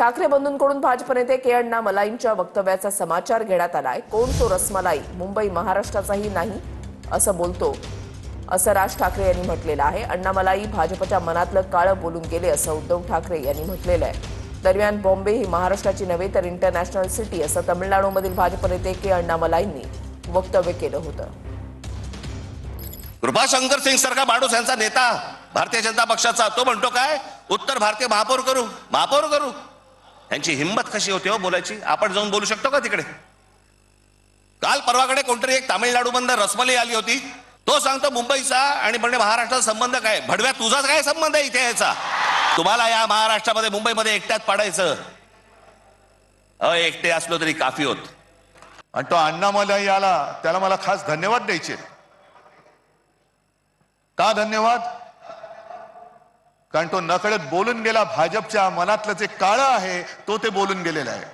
ठाकरे बंधूंकडून भाजप नेते के अण्णा मलाईंच्या वक्तव्याचा समाचार घेण्यात आलाय। कोण तो रसमलाई, मुंबई महाराष्ट्राचाही नाही असं बोलतो असं राज ठाकरे यांनी म्हटलेलं आहे। अण्णा मलाई भाजपच्या मनातलं काळं बोलून गेले असं उद्धव ठाकरे यांनी म्हटलेलं आहे। दरम्यान बॉम्बे ही महाराष्ट्राची नव्हे तर इंटरनॅशनल सिटी असं तमिळनाडूमधील भाजप नेते के अण्णा मलाईंनी वक्तव्य केलं होतं। कृपाशंकर सिंग सारखा माणूस यांचा नेता भारतीय जनता पक्षाचा, तो म्हणतो काय उत्तर भारतीय महापौर करू। यांची हिंमत कशी होते हो बोलायची? आपण जाऊन बोलू शकतो का तिकडे? काल परवाकडे कोणतरी एक तामिळनाडूमधून रसमलाई आली होती, तो सांगतो मुंबईचा आणि म्हणजे महाराष्ट्राचा संबंध काय? भडव्या तुझा काय संबंध आहे इथे यायचा? तुम्हाला या महाराष्ट्रामध्ये मुंबईमध्ये एकट्यात पाडायचं, एकटे असलो तरी काफी होत। आणि तो अण्णा मलाई आला, त्याला मला खास धन्यवाद द्यायचे। का धन्यवाद? कारण तो नकळत बोलून गेला, भाजपच्या मनातलं जे काळं आहे तो ते बोलून गेलेलं आहे।